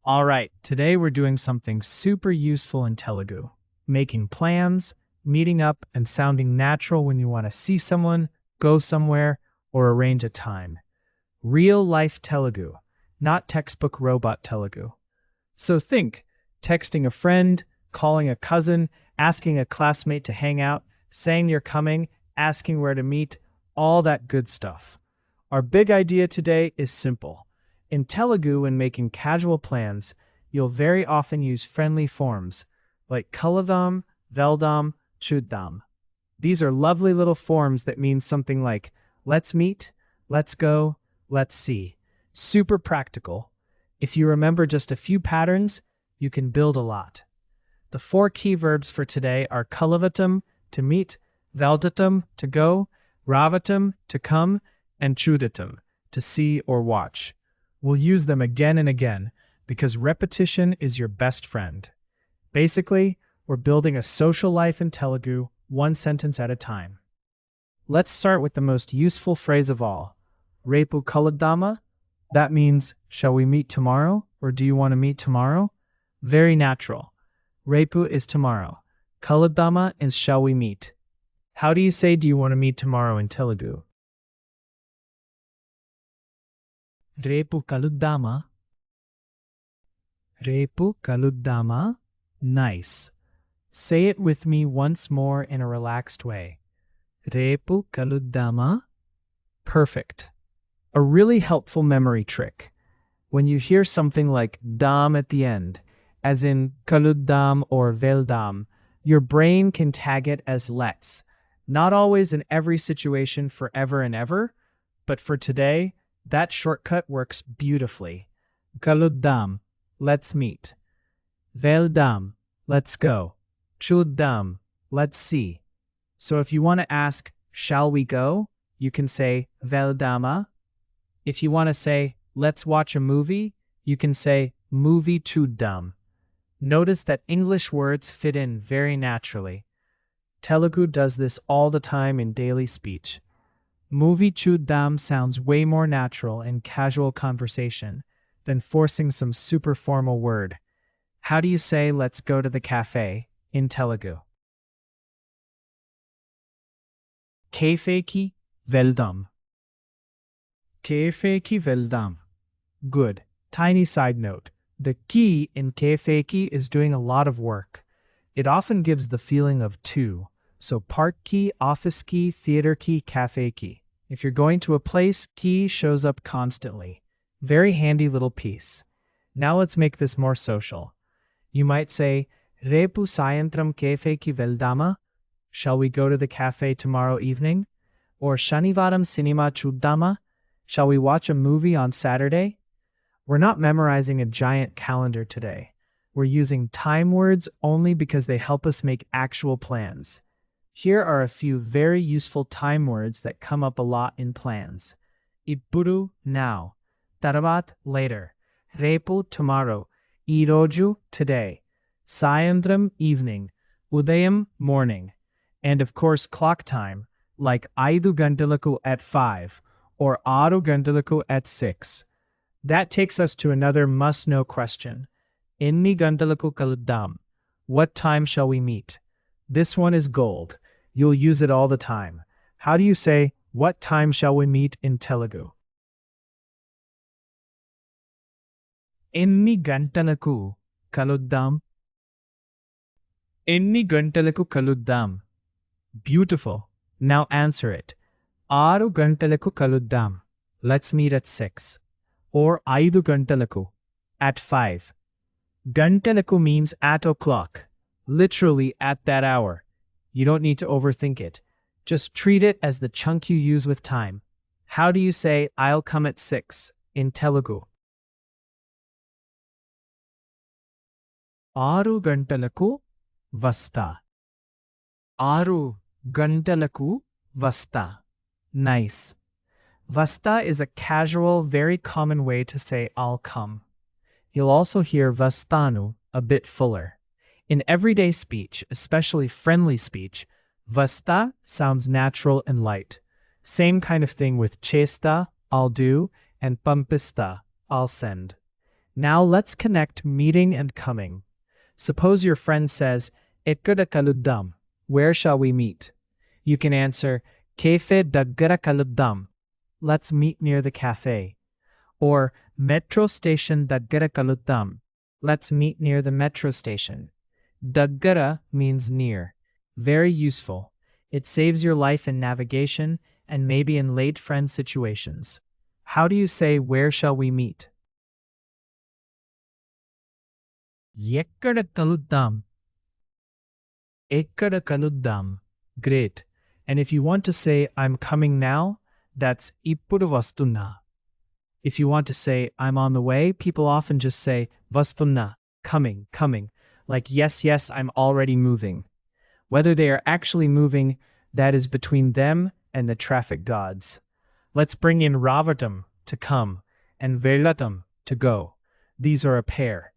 Alright, today we're doing something super useful in Telugu. Making plans, meeting up, and sounding natural when you want to see someone, go somewhere, or arrange a time. Real life Telugu, not textbook robot Telugu. So think, texting a friend, calling a cousin, asking a classmate to hang out, saying you're coming, asking where to meet, all that good stuff. Our big idea today is simple. In Telugu, when making casual plans, you'll very often use friendly forms like kaladam, veldam, chuddam. These are lovely little forms that mean something like let's meet, let's go, let's see. Super practical. If you remember just a few patterns, you can build a lot. The 4 key verbs for today are kalavatam, to meet, veldatam, to go, ravatam, to come, and chudatam, to see or watch. We'll use them again and again because repetition is your best friend. Basically, we're building a social life in Telugu, one sentence at a time. Let's start with the most useful phrase of all. Repu kaladama? That means, shall we meet tomorrow? Or do you want to meet tomorrow? Very natural. Repu is tomorrow. Kaladama is shall we meet. How do you say do you want to meet tomorrow in Telugu? Repu kaluddama. Repu kaluddama. Nice. Say it with me once more in a relaxed way. Repu kaluddama. Perfect. A really helpful memory trick. When you hear something like dam at the end, as in kaluddam or veldam, your brain can tag it as let's. Not always in every situation forever and ever, but for today, that shortcut works beautifully. Kaluddam, let's meet. Veldam, let's go. Chuddam, let's see. So if you want to ask, shall we go? You can say veldama. If you want to say, let's watch a movie, you can say movie chuddam. Notice that English words fit in very naturally. Telugu does this all the time in daily speech. Movie chuddam sounds way more natural in casual conversation than forcing some super formal word. How do you say let's go to the cafe in Telugu? Cafeki veldam. Cafeki veldam. Good. Tiny side note. The ki in cafeki is doing a lot of work. It often gives the feeling of two. So park key, office key, theater key, cafe key. If you're going to a place, key shows up constantly. Very handy little piece. Now let's make this more social. You might say, Repu sayantram cafe ki veldama? Shall we go to the cafe tomorrow evening? Or Shanivaram cinema chuddama? Shall we watch a movie on Saturday? We're not memorizing a giant calendar today. We're using time words only because they help us make actual plans. Here are a few very useful time words that come up a lot in plans. Ippudu, now. Taravat, later. Repu, tomorrow. Iroju, today. Sayandram, evening. Udayam, morning. And of course clock time, like Aidu Gandalaku at 5 or Aru Gandalaku at 6. That takes us to another must-know question. Inni Gandalaku kaluddam. What time shall we meet? This one is gold. You'll use it all the time. How do you say, what time shall we meet in Telugu? Inni gantalaku kaluddam. Inni gantalaku kaluddam. Beautiful. Now answer it. Aru gantalaku kaluddam. Let's meet at 6. Or Aidu gantalaku. At 5. Gantalaku means at o'clock. Literally at that hour. You don't need to overthink it. Just treat it as the chunk you use with time. How do you say, I'll come at 6 in Telugu? Aru gantalaku vasta. Aru gantalaku vasta. Nice. Vasta is a casual, very common way to say I'll come. You'll also hear vastanu a bit fuller. In everyday speech, especially friendly speech, vasta sounds natural and light. Same kind of thing with chesta, I'll do, and pampista, I'll send. Now let's connect meeting and coming. Suppose your friend says, Ekkada kaluddam, where shall we meet? You can answer, Cafe daggara kaluddam, let's meet near the cafe. Or metro station daggara kaluddam, let's meet near the metro station. Daggara means near. Very useful. It saves your life in navigation and maybe in late friend situations. How do you say where shall we meet? Ekkada kaluddam. Ekkada kaluddam. Great. And if you want to say I'm coming now, that's ippudu vastunna. If you want to say I'm on the way, people often just say vastunna, coming, like yes, I'm already moving. Whether they are actually moving, that is between them and the traffic gods. Let's bring in ravatam, to come, and velatam, to go. These are a pair.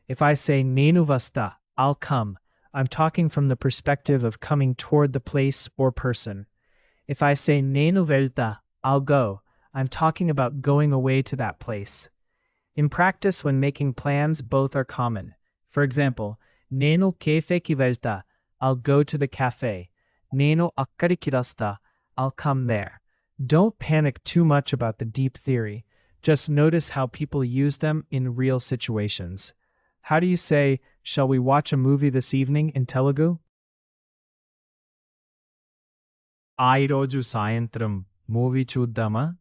If I say nenu vasta, I'll come, I'm talking from the perspective of coming toward the place or person. If I say nenu velta, I'll go, I'm talking about going away to that place. In practice, when making plans, both are common. For example, nenu kefeki velta, I'll go to the cafe. Nenu akkariki rasta, I'll come there. Don't panic too much about the deep theory. Just notice how people use them in real situations. How do you say, shall we watch a movie this evening in Telugu? Ee roju sayantram movie chuddama?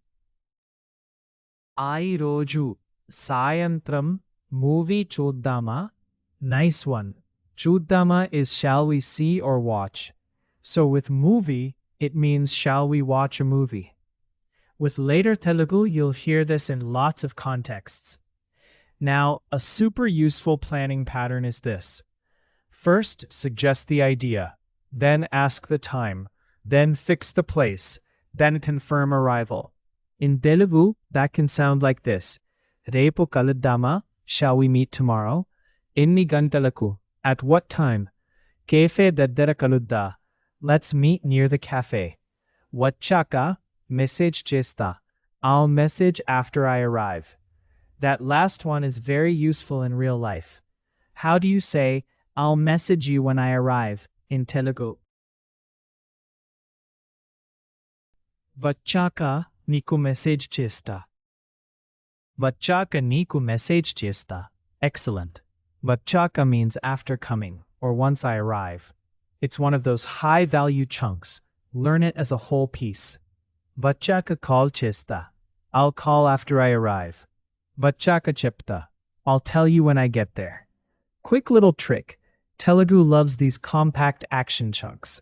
Ee roju sayantram movie chuddama? Nice one. Chuddama is shall we see or watch. So with movie, it means shall we watch a movie. With later Telugu, you'll hear this in lots of contexts. Now, a super useful planning pattern is this. First, suggest the idea, then ask the time, then fix the place, then confirm arrival. In Telugu, that can sound like this. Repu kaluddama, shall we meet tomorrow? Inni gantalaku, at what time? Cafe daddara kaludda, let's meet near the cafe. Vachaka, message chesta, I'll message after I arrive. That last one is very useful in real life. How do you say, I'll message you when I arrive, in Telugu? Vachaka niku message chesta. Vachaka niku message chesta. Excellent. Vachaka means after coming, or once I arrive. It's one of those high-value chunks. Learn it as a whole piece. Vachaka call chesta. I'll call after I arrive. Vachaka chepta. I'll tell you when I get there. Quick little trick. Telugu loves these compact action chunks.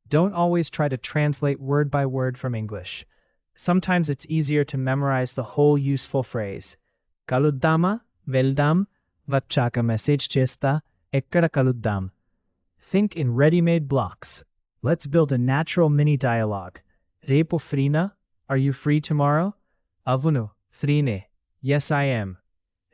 Don't always try to translate word by word from English. Sometimes it's easier to memorize the whole useful phrase. Kaluddama, veldam, vachaka message chesta, ekkada kaluddam. Think in ready-made blocks. Let's build a natural mini dialogue. Repu frina? Are you free tomorrow? Avunu, frine. Yes, I am.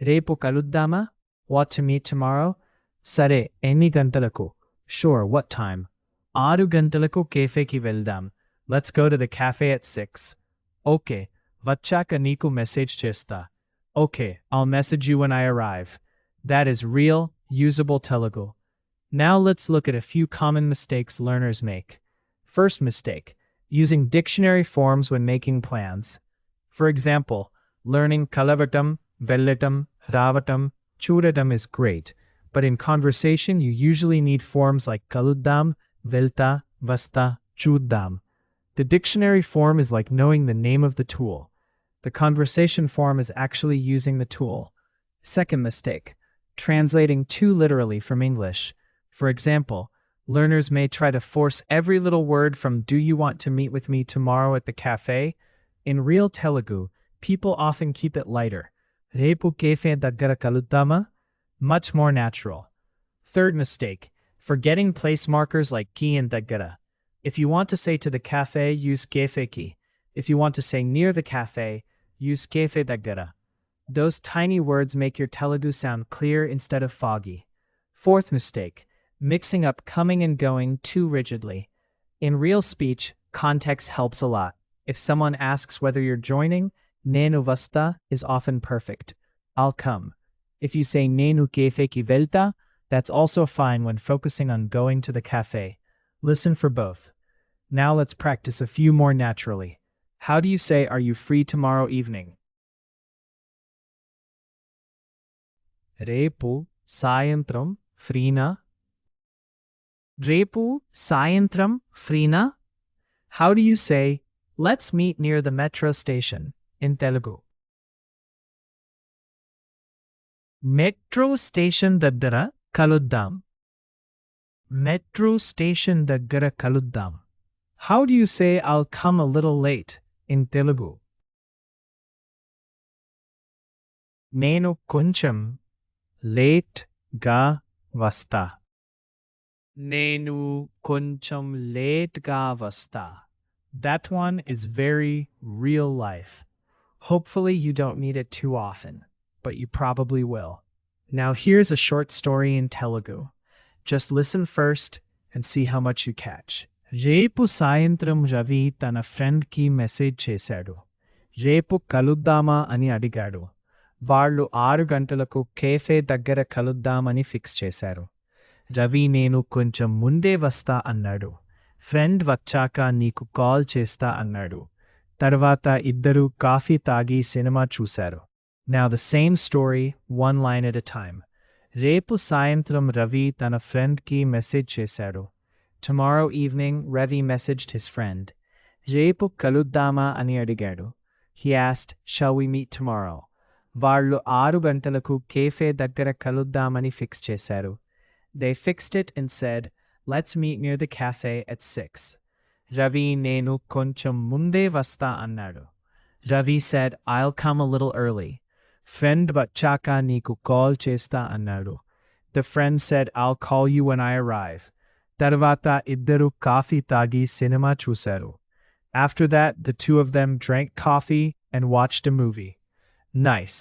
Repu kaluddama? Want to meet tomorrow? Sare, enni gantalaku. Sure, what time? Aru gantalaku cafeki veldam. Let's go to the cafe at 6. Okay, vachaka niku message chesta. Okay, I'll message you when I arrive. That is real, usable Telugu. Now let's look at a few common mistakes learners make. First mistake, using dictionary forms when making plans. For example, learning kalavatam, vellatam, ravatam, chudatam is great, but in conversation you usually need forms like kaluddam, velta, vasta, chuddam. The dictionary form is like knowing the name of the tool. The conversation form is actually using the tool. Second mistake, translating too literally from English. For example, learners may try to force every little word from do you want to meet with me tomorrow at the cafe? In real Telugu, people often keep it lighter. Repu cafe daggara kaluddama? Much more natural. Third mistake, forgetting place markers like ki and daggara. If you want to say to the cafe, use kefeki. If you want to say near the cafe, use cafe daggara. Those tiny words make your Telugu sound clear instead of foggy. Fourth mistake, mixing up coming and going too rigidly. In real speech, context helps a lot. If someone asks whether you're joining, nenu vasta is often perfect. I'll come. If you say నేను కేఫేకి వెళ్తా, that's also fine when focusing on going to the cafe. Listen for both. Now let's practice a few more naturally. How do you say are you free tomorrow evening? రేపు సాయంత్రం ఫ్రీనా? రేపు సాయంత్రం ఫ్రీనా? How do you say let's meet near the metro station in Telugu? Metro station daggara kaluddam. Metro station daggara kaluddam. How do you say I'll come a little late in Telugu? నేను కొంచెం late ga vasta. నేను కొంచెం late ga vasta. That one is very real life. Hopefully you don't meet it too often, but you probably will. Now here's a short story in Telugu. Just listen first and see how much you catch. రేపు సాయంత్రం రవి తన ఫ్రెండ్కి message చేశాడు. రేపు కలుద్దామా అని అడిగాడు. వాళ్ళు 6 గంటలకు కేఫే దగ్గర కలుద్దామని ఫిక్స్ చేశారు. రవి నేను కొంచెం ముందే వస్తా అన్నాడు. ఫ్రెండ్ వచ్చాక నీకు కాల్ చేస్తా అన్నాడు. తర్వాత ఇద్దరూ కాఫీ తాగి సినిమా చూశారు. Now the same story, one line at a time. రేపు సాయంత్రం రవి తన ఫ్రెండ్కి మెసేజ్ చేశాడు. Tomorrow evening, Ravi messaged his friend. రేపు కలుద్దామా అని అడిగాడు. He asked, shall we meet tomorrow? వాళ్ళు 6 గంటలకు కేఫే దగ్గర కలుద్దామని ఫిక్స్ చేశారు. They fixed it and said, let's meet near the cafe at 6. Ravi నేను కొంచెం ముందే వస్తా అన్నాడు. Ravi said, I'll come a little early. Friend వచ్చాక నీకు కాల్ చేస్తా అన్నాడు. The friend said, I'll call you when I arrive. తర్వాత ఇద్దరు కాఫీ తాగి సినిమా చూశారు. After that, the two of them drank coffee and watched a movie. Nice.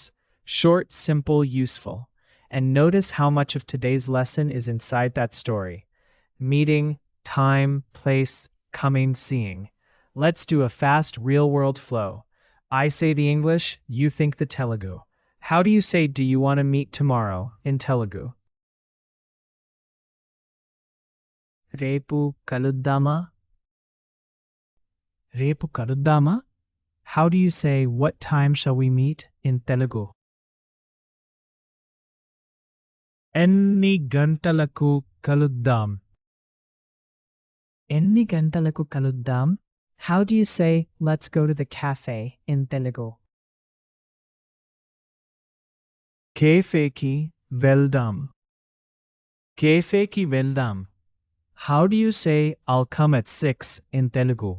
Short, simple, useful. And notice how much of today's lesson is inside that story. Meeting, time, place, coming, seeing. Let's do a fast, real-world flow. I say the English, you think the Telugu. How do you say do you want to meet tomorrow in Telugu? రేపు కలుద్దామా? రేపు కలుద్దామా? How do you say what time shall we meet in Telugu? ఎన్ని గంటలకు కలుద్దాం? ఎన్ని గంటలకు కలుద్దాం? How do you say let's go to the cafe in Telugu? కేఫేకి వెళ్దాం. కేఫేకి వెళ్దాం. How do you say I'll come at 6 in Telugu?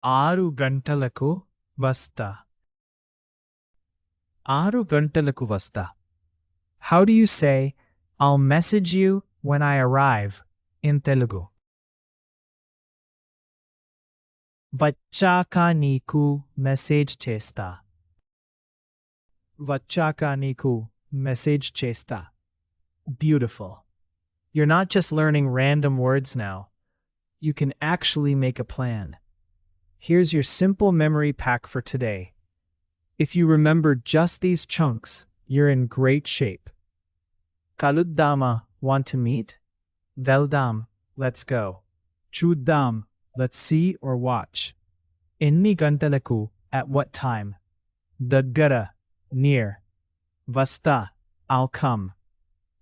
6 గంటలకు వస్తా. 6 గంటలకు వస్తా. How do you say I'll message you when I arrive in Telugu? వచ్చాక నీకు message చేస్తా. వచ్చాక నీకు మెసేజ్ చేస్తా. Beautiful. You're not just learning random words now. You can actually make a plan. Here's your simple memory pack for today. If you remember just these chunks, you're in great shape. Kaluddama, want to meet? Veldam, let's go. Chuddam, let's see or watch. Inni gantalaku, at what time? Daggara, near. Vasta, I'll come.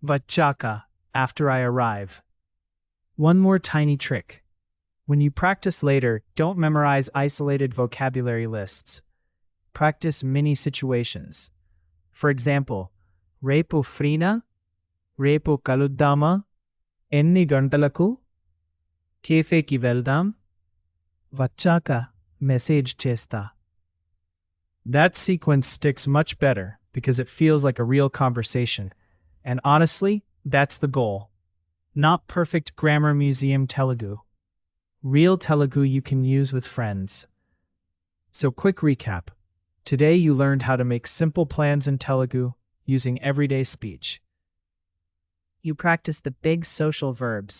Vachaka, after I arrive. One more tiny trick. When you practice later, don't memorize isolated vocabulary lists. Practice mini situations. For example, Repu frina, Repu kaluddama, Enni gantalaku, Kefeki veldam, Vachaka, message chesta. That sequence sticks much better because it feels like a real conversation. And honestly, that's the goal. Not perfect grammar museum Telugu. Real Telugu you can use with friends. So quick recap. Today you learned how to make simple plans in Telugu using everyday speech. You practiced the big social verbs.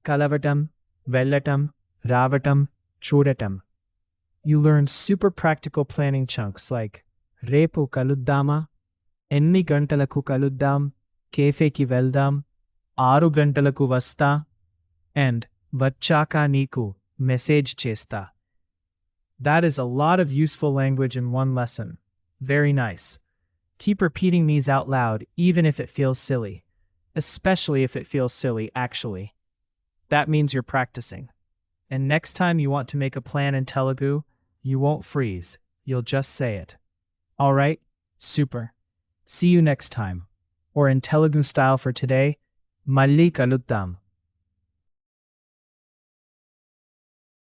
Kalavatam, vellatam, ravatam, chodatam. You learned super practical planning chunks like రేపు కలుద్దామా? ఎన్ని గంటలకు కలుద్దాం? కేఫేకి వెళ్దాం? 6 గంటలకు వస్తా? And వచ్చాక నీకు message చేస్తా. That is a lot of useful language in one lesson. Very nice. Keep repeating these out loud even if it feels silly. Especially if it feels silly, actually. That means you're practicing. And next time you want to make a plan in Telugu, you won't freeze. You'll just say it. Alright? Super. See you next time. Or in Telugu style for today, Malli kaluddam.